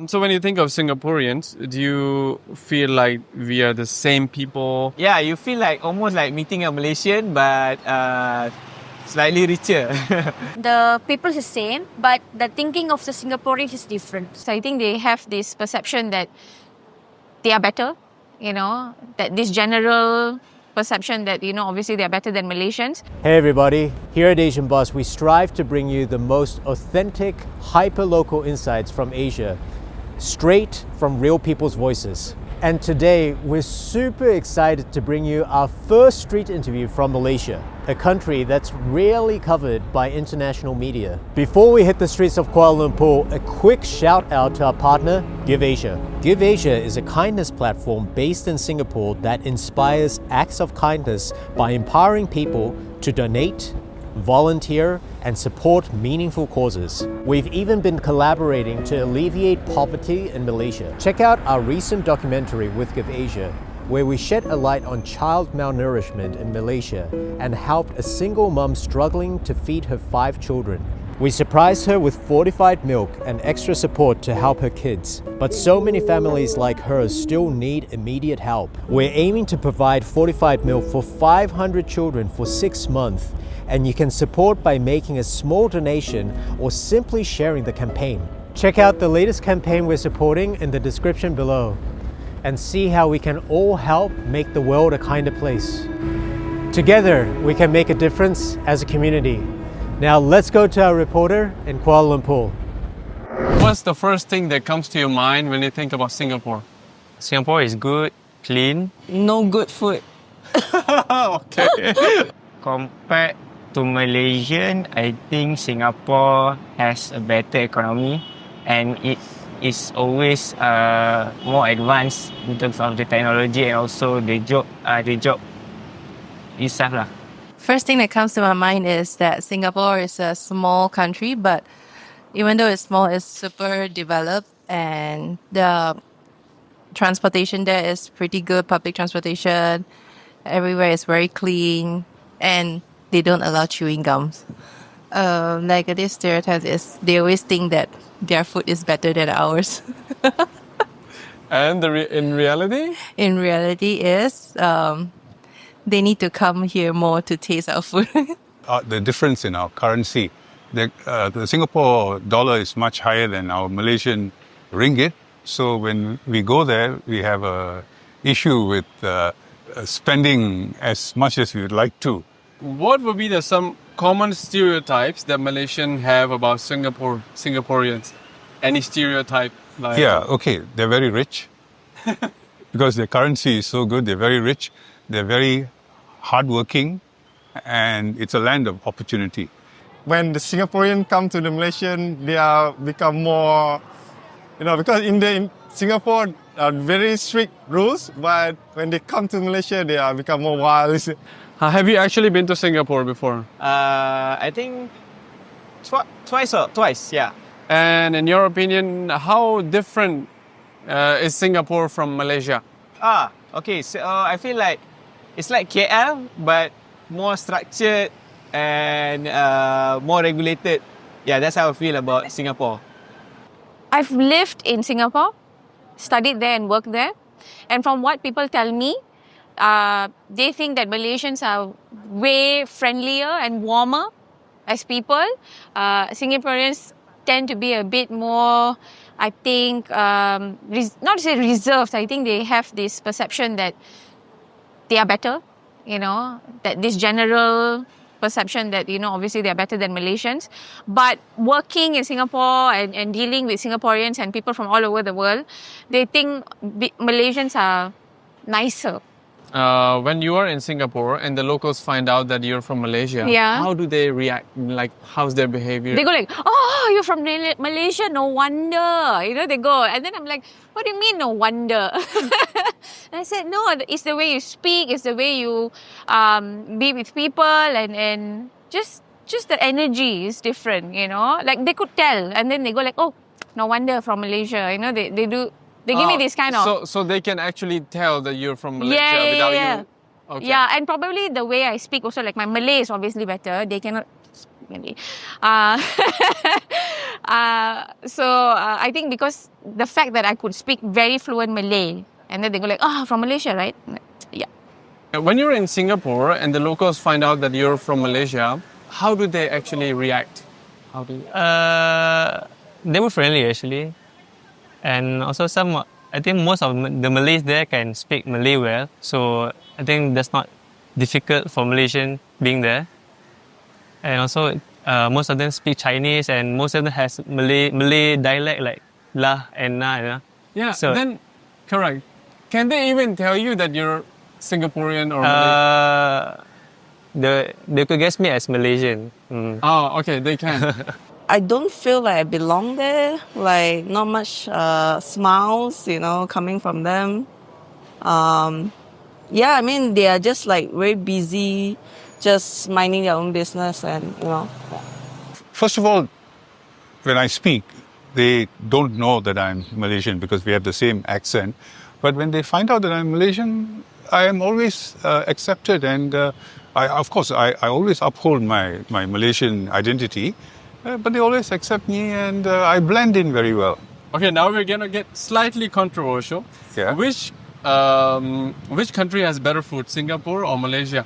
So when you think of Singaporeans, do you feel like we are the same people? Yeah, you feel like almost like meeting a Malaysian, but slightly richer. The people is the same, but the thinking of the Singaporeans is different. So I think they have this perception that they are better, that this general perception that, obviously they are better than Malaysians. Hey everybody, here at Asian Boss, we strive to bring you the most authentic, hyper-local insights from Asia, straight from real people's voices. And today, we're super excited to bring you our first street interview from Malaysia, a country that's rarely covered by international media. Before we hit the streets of Kuala Lumpur, a quick shout out to our partner, Give Asia. Give Asia is a kindness platform based in Singapore that inspires acts of kindness by empowering people to donate, volunteer, and support meaningful causes. We've even been collaborating to alleviate poverty in Malaysia. Check out our recent documentary with Give Asia, where we shed a light on child malnourishment in Malaysia and helped a single mum struggling to feed her 5 children. We surprised her with fortified milk and extra support to help her kids. But so many families like hers still need immediate help. We're aiming to provide fortified milk for 500 children for 6 months, and you can support by making a small donation or simply sharing the campaign. Check out the latest campaign we're supporting in the description below and see how we can all help make the world a kinder place. Together, we can make a difference as a community. Now let's go to our reporter in Kuala Lumpur. What's the first thing that comes to your mind when you think about Singapore? Singapore is good, clean. No good food. Okay. Compared to Malaysian, I think Singapore has a better economy and it is always more advanced in terms of the technology and also the job itself lah. First thing that comes to my mind is that Singapore is a small country, but even though it's small, it's super developed and the transportation there is pretty good, public transportation. Everywhere is very clean and they don't allow chewing gums. Negative stereotypes is they always think that their food is better than ours. And in reality? In reality is they need to come here more to taste our food. The difference in our currency, the Singapore dollar is much higher than our Malaysian ringgit. So when we go there, we have a issue with spending as much as we would like to. What would be some common stereotypes that Malaysians have about Singaporeans? Any stereotype? Yeah, okay, they're very rich. Because their currency is so good, they're very rich, they're very hardworking, and it's a land of opportunity. When the Singaporean come to the Malaysian, they are become more, because in Singapore are very strict rules, but when they come to Malaysia, they are become more wild. Have you actually been to Singapore before? I think twice, yeah. And in your opinion, how different is Singapore from Malaysia? Okay. So I feel like it's like KL, but more structured and more regulated. Yeah, that's how I feel about Singapore. I've lived in Singapore, studied there and worked there. And from what people tell me, they think that Malaysians are way friendlier and warmer as people. Singaporeans tend to be a bit more, I think, not to say reserved. I think they have this perception that they are better, that this general perception that, obviously they are better than Malaysians. But working in Singapore and dealing with Singaporeans and people from all over the world, they think Malaysians are nicer. When you are in Singapore and the locals find out that you're from Malaysia, how do they react? Like, how's their behavior? They go like, oh, you're from Malaysia, no wonder. They go. And then I'm like, what do you mean, no wonder? And I said, no, it's the way you speak, it's the way you be with people and just the energy is different, Like, they could tell. And then they go like, oh, no wonder from Malaysia. They do. They give me this kind of... So they can actually tell that you're from Malaysia without you... Okay. Yeah, and probably the way I speak also, like my Malay is obviously better. They cannot speak Malay. I think because the fact that I could speak very fluent Malay, and then they go like, "Oh, from Malaysia, right?" Yeah. When you're in Singapore and the locals find out that you're from Malaysia, how do they actually react? How do They were friendly actually, and also I think most of the Malays there can speak Malay well, so I think that's not difficult for Malaysian being there. And also, most of them speak Chinese, and most of them has Malay dialect like lah and na. You know? Yeah, So- then, correct. Can they even tell you that you're Singaporean or Malay? They could guess me as Malaysian. Oh, okay, they can. I don't feel like I belong there. Like not much smiles, coming from them. Yeah, I mean they are just like very busy, just minding their own business, and First of all, when I speak, they don't know that I'm Malaysian because we have the same accent. But when they find out that I'm Malaysian, I am always accepted, and I always uphold my Malaysian identity. But they always accept me, and I blend in very well. Okay, now we're gonna get slightly controversial. Yeah. Which country has better food, Singapore or Malaysia?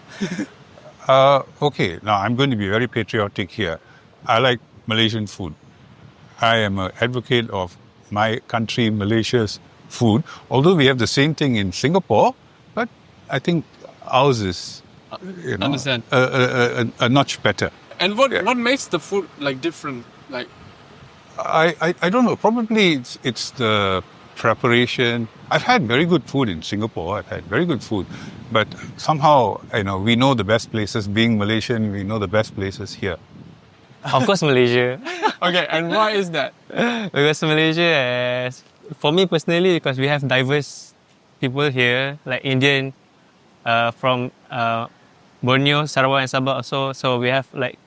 Okay, now I'm going to be very patriotic here. I like Malaysian food. I am an advocate of my country, Malaysia's food. Although we have the same thing in Singapore, but I think ours is, Understand. a notch better. And what makes the food like different? Like, I don't know. Probably it's the preparation. I've had very good food in Singapore. I've had very good food, but somehow we know the best places. Being Malaysian, we know the best places here. Of course, Malaysia. okay, and why is that? Because Malaysia, for me personally, because we have diverse people here, like Indian, from Borneo, Sarawak, and Sabah also. So we have like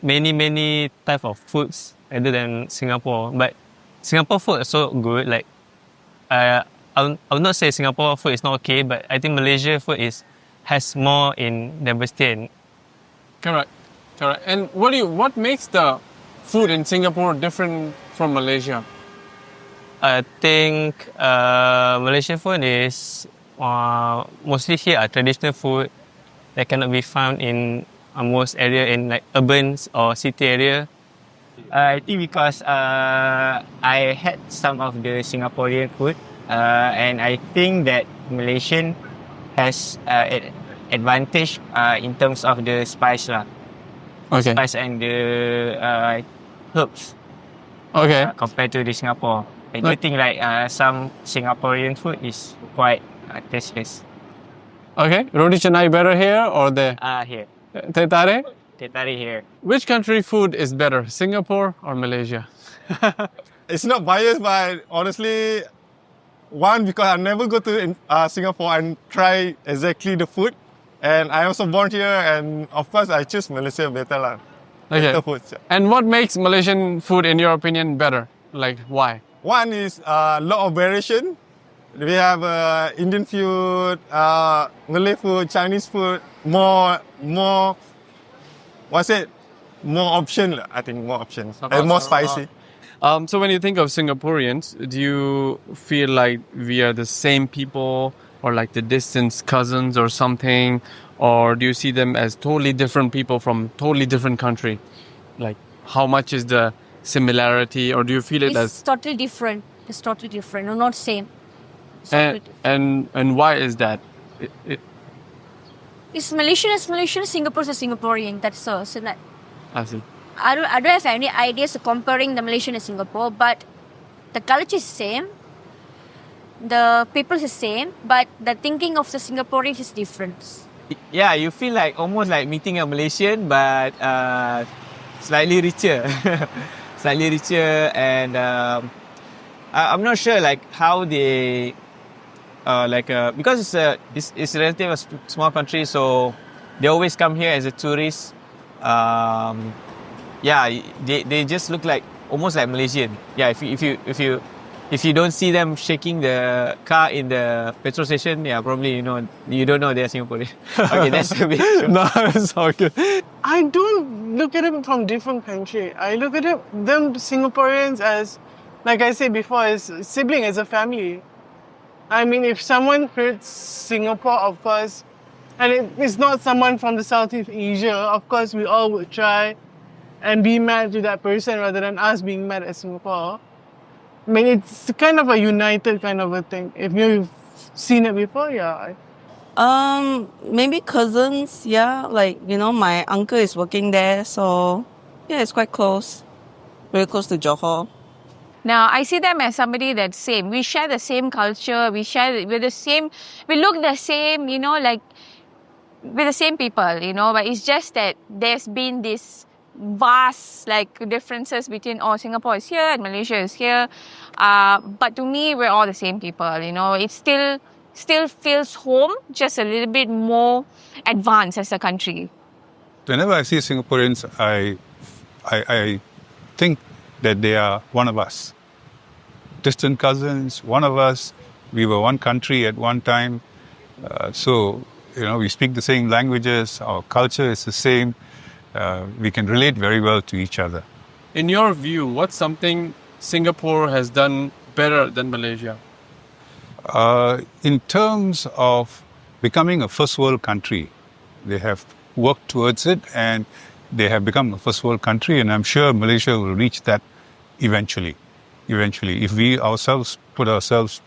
many type of foods other than Singapore. But Singapore food is so good. Like I will not say Singapore food is not okay, but I think Malaysia food has more in diversity. Correct. And what makes the food in Singapore different from Malaysia? I think Malaysian food is mostly here are traditional food that cannot be found in most area in like urban or city area. I think because I had some of the Singaporean food, and I think that Malaysian has advantage in terms of the spice lah. Okay. Spice and the herbs Okay. compared to the Singapore. I do think like some Singaporean food is quite tasteless. Okay. Roti canai better here or there? Here. Teh tarik? Teh tarik here. Which country food is better, Singapore or Malaysia? It's not biased, but honestly, one, because I never go to Singapore and try exactly the food. And I also born here, and of course I choose Malaysia better lah. Okay. Better food. Yeah. And what makes Malaysian food, in your opinion, better? Like, why? One is a lot of variation. We have Indian food, Malay food, Chinese food, more option. I think more options and more spicy. So when you think of Singaporeans, do you feel like we are the same people or like the distant cousins or something? Or do you see them as totally different people from totally different country? Like how much is the similarity, or do you feel it It's as... totally different. It's totally different. No, not same. It's totally different. And why is that? It's Malaysian is Malaysian, Singapore is Singaporean. That's so that I see. I don't have any ideas of comparing the Malaysian and Singapore, but the culture is same. The people is the same, but the thinking of the Singaporeans is different. Yeah, you feel like almost like meeting a Malaysian, but slightly richer. Slightly richer, and I'm not sure like how they because it's a relatively small country, so they always come here as a tourist. They just look like almost like Malaysian. Yeah, if you don't see them shaking the car in the petrol station, yeah, probably you don't know they're Singaporean. Okay, that's a bit. No, it's all good. I don't look at it from different country. I look at them Singaporeans as, like I said before, as a sibling, as a family. I mean, if someone hurts Singapore, of course, and it's not someone from the Southeast Asia, of course, we all would try and be mad to that person rather than us being mad at Singapore. I mean, it's kind of a united kind of a thing. If you've seen it before, yeah. Maybe cousins, yeah. Like, my uncle is working there, so yeah, it's quite close. Very close to Johor. Now, I see them as somebody that's same. We share the same culture. We're the same. We look the same, like we're the same people, But it's just that there's been this vast differences between Singapore is here and Malaysia is here. But to me, we're all the same people. It still feels home, just a little bit more advanced as a country. Whenever I see Singaporeans, I think that they are one of us. Distant cousins, one of us. We were one country at one time. So, we speak the same languages. Our culture is the same. We can relate very well to each other. In your view, what's something Singapore has done better than Malaysia? In terms of becoming a first world country, they have worked towards it and they have become a first world country, and I'm sure Malaysia will reach that eventually. If we ourselves put ourselves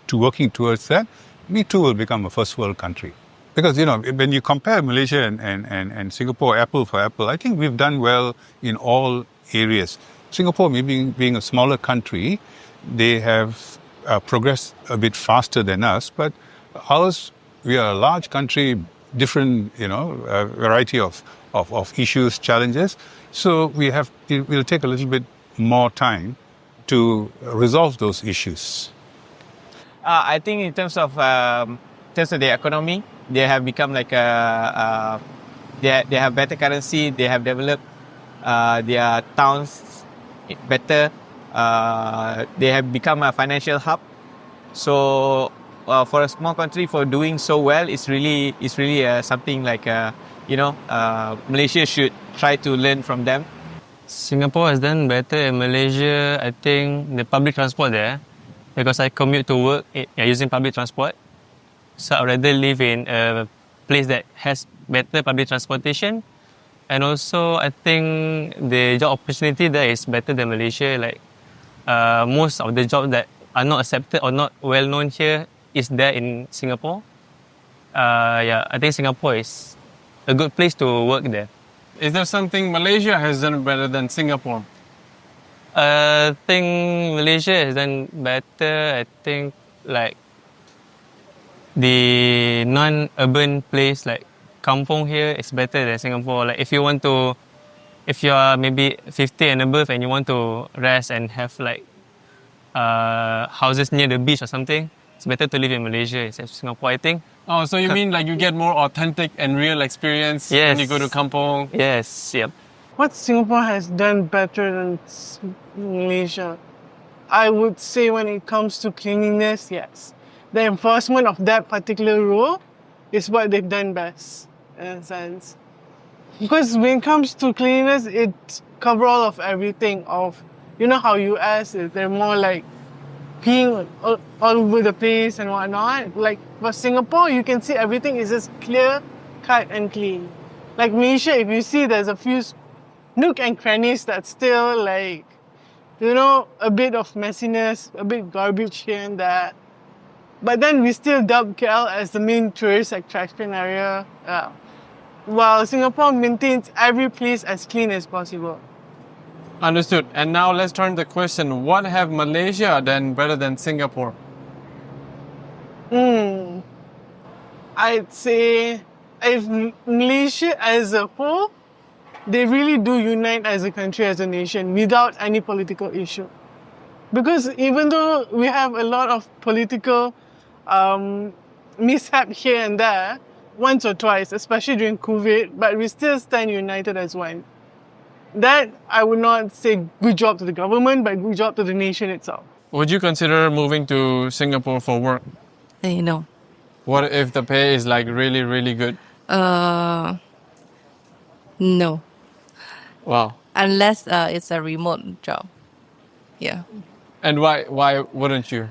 to working towards that, we too will become a first world country. Because, when you compare Malaysia and Singapore, apple for apple, I think we've done well in all areas. Singapore, maybe being a smaller country, they have progressed a bit faster than us, but ours, we are a large country, different, variety of issues, challenges. So it will take a little bit more time to resolve those issues. I think in terms of the economy, they have become they have better currency. They have developed their towns better. They have become a financial hub. So for a small country, for doing so well, it's really something Malaysia should try to learn from them. Singapore has done better in Malaysia. I think the public transport there, because I commute to work using public transport. So I'd rather live in a place that has better public transportation. And also, I think the job opportunity there is better than Malaysia. Most of the jobs that are not accepted or not well known here is there in Singapore. I think Singapore is a good place to work there. Is there something Malaysia has done better than Singapore? I think Malaysia has done better. I think the non-urban place like kampung here is better than Singapore. If you are maybe 50 and above and you want to rest and have houses near the beach or something, it's better to live in Malaysia instead of Singapore, I think. Oh, so you mean you get more authentic and real experience when you go to kampung? Yes, yep. What Singapore has done better than Malaysia? I would say when it comes to cleanliness, yes. The enforcement of that particular rule is what they've done best, in a sense. Because when it comes to cleanliness, it covers all of everything. How US is, they're more peeing all over the place and whatnot. For Singapore, you can see everything is just clear, cut and clean. Malaysia, if you see there's a few nook and crannies that's still a bit of messiness, a bit garbage here and there. But then we still dub KL as the main tourist attraction area. While Singapore maintains every place as clean as possible. Understood. And now let's turn the question. What have Malaysia done better than Singapore? I'd say if Malaysia as a whole, they really do unite as a country, as a nation, without any political issue. Because even though we have a lot of political mishap here and there, once or twice, especially during COVID, but we still stand united as one. That, I would not say good job to the government, but good job to the nation itself. Would you consider moving to Singapore for work? No. What if the pay is really, really good? No. Wow. unless it's a remote job. Yeah. And why wouldn't you?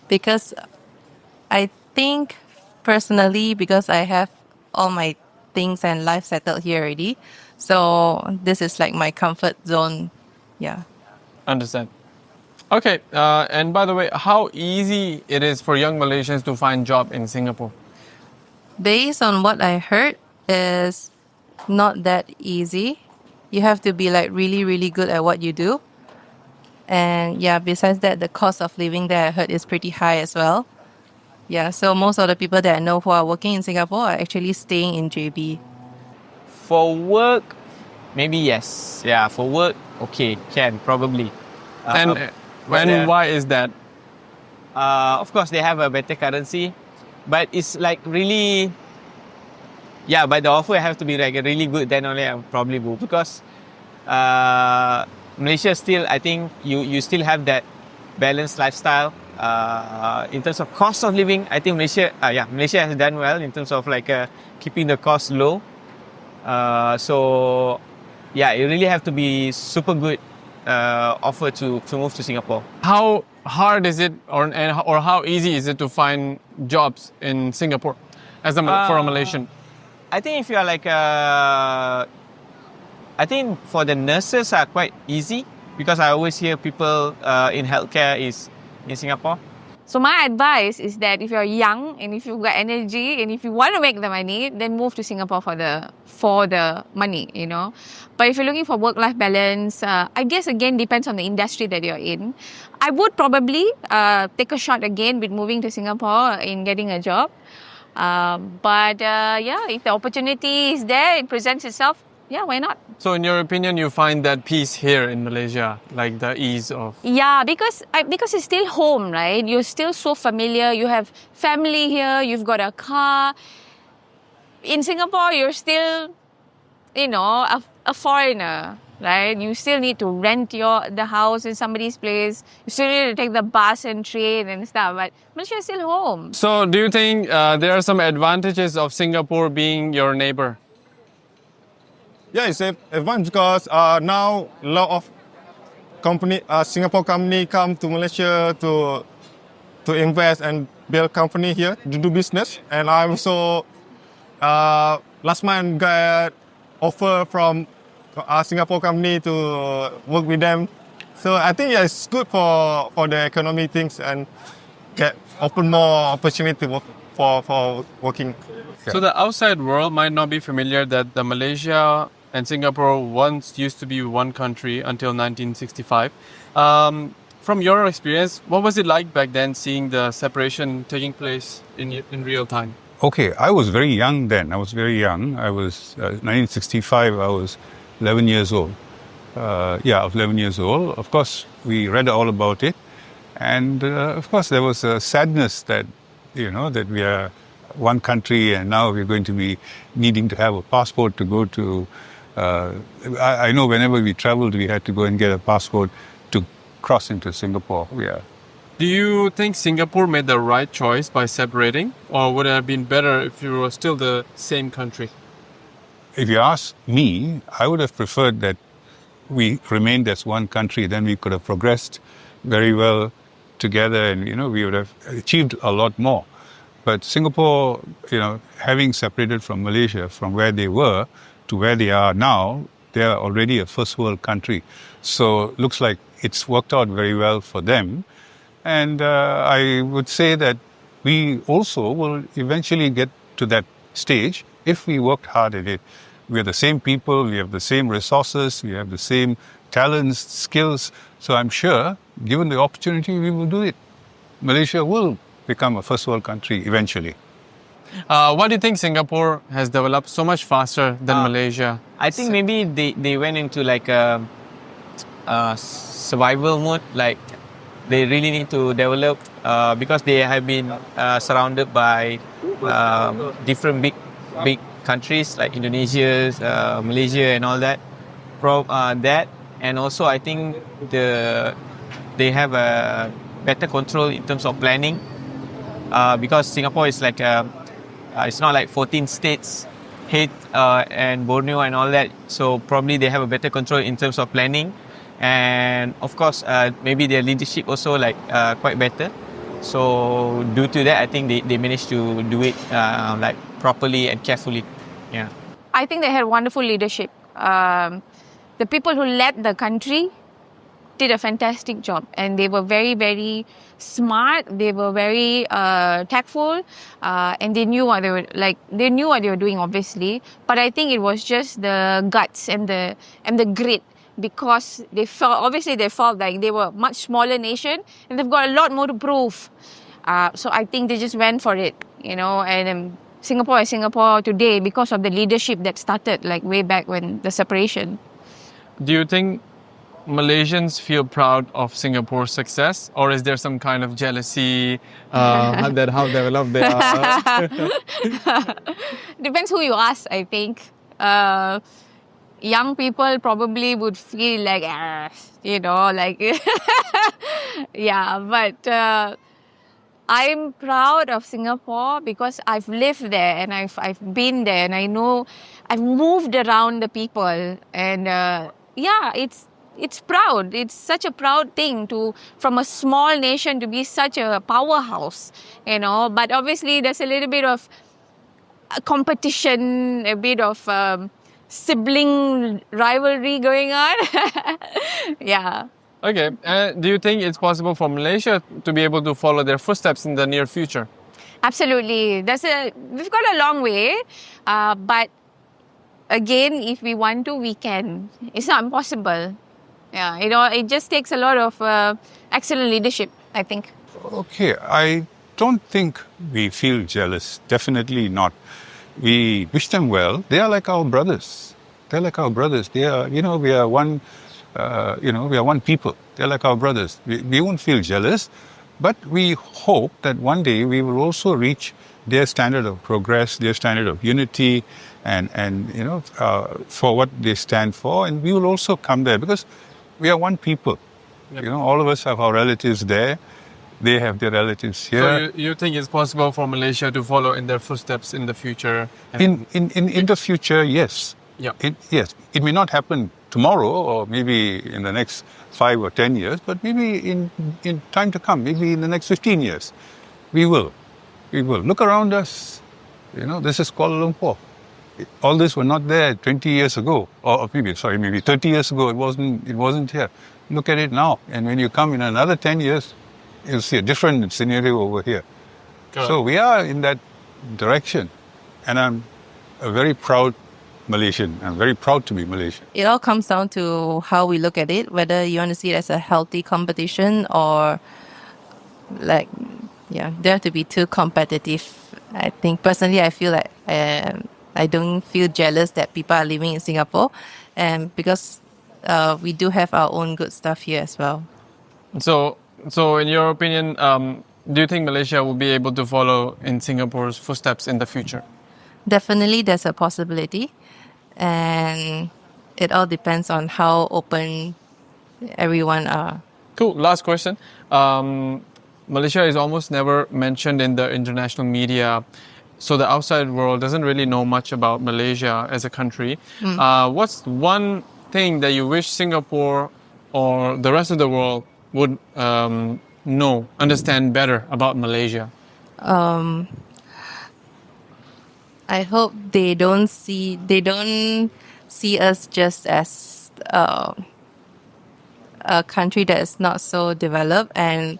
Because I think personally, because I have all my things and life settled here already, so this is like my comfort zone. Yeah. Understand. Okay. And by the way, how easy it is for young Malaysians to find job in Singapore? Based on what I heard, is not that easy. You have to be like really, really good at what you do. And yeah, besides that, the cost of living there I heard is pretty high as well. Yeah, so most of the people that I know who are working in Singapore are actually staying in JB. For work, maybe yes. Yeah, for work, okay, can probably. And but, why is that? Of course, they have a better currency, but it's like really. Yeah, but the offer have to be like really good. Then only I'll probably go, because Malaysia still, I think you still have that balanced lifestyle. In terms of cost of living, I think Malaysia has done well in terms of like keeping the cost low. So yeah, you really have to be super good offer to move to Singapore. How hard is it, or how easy is it to find jobs in Singapore as for a Malaysian? I think if you are like I think for the nurses are quite easy, because I always hear people in healthcare is in Singapore. So my advice is that if you're young and if you've got energy and if you want to make the money, then move to Singapore for the money, you know. But if you're looking for work-life balance, I guess again depends on the industry that you're in. I would probably take a shot again with moving to Singapore in getting a job. But if the opportunity is there, it presents itself, yeah, why not? So in your opinion, you find that peace here in Malaysia, like the ease of... Yeah, because it's still home, right? You're still so familiar. You have family here. You've got a car. In Singapore, you're still, a foreigner, right? You still need to rent the house in somebody's place. You still need to take the bus and train and stuff. But Malaysia is still home. So do you think there are some advantages of Singapore being your neighbor? Yeah, it's an advantage because now a lot of Singapore company come to Malaysia to invest and build company here to do business. And I also last month got offer from a Singapore company to work with them. So I think it's good for the economy things and open more opportunity for working. So the outside world might not be familiar that the Malaysia and Singapore once used to be one country until 1965. From your experience, what was it like back then, seeing the separation taking place in real time? Okay, I was very young then. I was 1965, I was 11 years old. I was 11 years old. Of course, we read all about it. And of course, there was a sadness that, that we are one country and now we're going to be needing to have a passport to go to... I know whenever we traveled, we had to go and get a passport to cross into Singapore. Yeah. Do you think Singapore made the right choice by separating? Or would it have been better if you were still the same country? If you ask me, I would have preferred that we remained as one country. Then we could have progressed very well together and, we would have achieved a lot more. But Singapore, having separated from Malaysia, from where they were to where they are now, they are already a first world country. So looks like it's worked out very well for them. And I would say that we also will eventually get to that stage if we worked hard at it. We are the same people, we have the same resources, we have the same talents, skills. So I'm sure, given the opportunity, we will do it. Malaysia will become a first world country eventually. Why do you think Singapore has developed so much faster than Malaysia? I think maybe they went into like a survival mode. Like they really need to develop because they have been surrounded by different big countries like Indonesia, Malaysia, and all that. That and also I think they have a better control in terms of planning because Singapore is like it's not like 14 states hate and Borneo and all that. So probably they have a better control in terms of planning, and of course maybe their leadership also like quite better. So due to that, I think they managed to do it like properly and carefully. Yeah. I think they had wonderful leadership. The people who led the country did a fantastic job, and they were very, very smart. They were very tactful, and they knew what they were like. They knew what they were doing, obviously. But I think it was just the guts and the grit, because they felt like they were a much smaller nation and they've got a lot more to prove. So I think they just went for it, And Singapore is Singapore today because of the leadership that started like way back when the separation. Do you think Malaysians feel proud of Singapore's success, or is there some kind of jealousy that how developed they are? Depends who you ask, I think. Young people probably would feel like, yeah, but I'm proud of Singapore because I've lived there and I've been there, and I know I've moved around the people, and it's proud. It's such a proud thing from a small nation to be such a powerhouse, But obviously there's a little bit of competition, a bit of sibling rivalry going on. Yeah. Okay. Do you think it's possible for Malaysia to be able to follow their footsteps in the near future? Absolutely. We've got a long way, but again, if we want to, we can. It's not impossible. Yeah, it just takes a lot of excellent leadership, I think. Okay, I don't think we feel jealous. Definitely not. We wish them well. They are like our brothers. They're like our brothers. They are, we are one. We are one people. They're like our brothers. We won't feel jealous, but we hope that one day we will also reach their standard of progress, their standard of unity, and for what they stand for, and we will also come there because we are one people. Yep. All of us have our relatives there. They have their relatives here. So you think it's possible for Malaysia to follow in their footsteps in the future? In the future, yes. Yeah. Yes. It may not happen tomorrow or maybe in the next 5 or 10 years, but maybe in time to come, maybe in the next 15 years, we will. Look around us. This is Kuala Lumpur. All this were not there 20 years ago, or maybe 30 years ago. It wasn't here. Look at it now. And when you come in another 10 years, you'll see a different scenario over here. Good. So we are in that direction. And I'm a very proud Malaysian. I'm very proud to be Malaysian. It all comes down to how we look at it, whether you want to see it as a healthy competition or don't have to be too competitive. I think personally, I feel like I don't feel jealous that people are living in Singapore, and because we do have our own good stuff here as well. So in your opinion, do you think Malaysia will be able to follow in Singapore's footsteps in the future? Definitely, there's a possibility, and it all depends on how open everyone are. Cool. Last question. Malaysia is almost never mentioned in the international media, so the outside world doesn't really know much about Malaysia as a country. What's one thing that you wish Singapore or the rest of the world would understand better about Malaysia? I hope they don't see us just as a country that is not so developed, and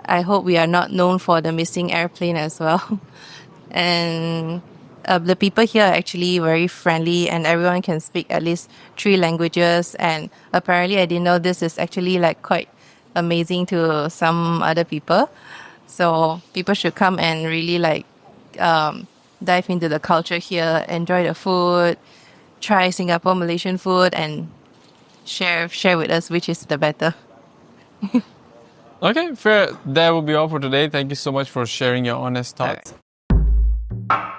I hope we are not known for the missing airplane as well. And the people here are actually very friendly, and everyone can speak at least 3 languages. And apparently, I didn't know this is actually like quite amazing to some other people. So people should come and really dive into the culture here, enjoy the food, try Singapore Malaysian food, and share with us which is the better. Okay, fair. That will be all for today. Thank you so much for sharing your honest thoughts. All right.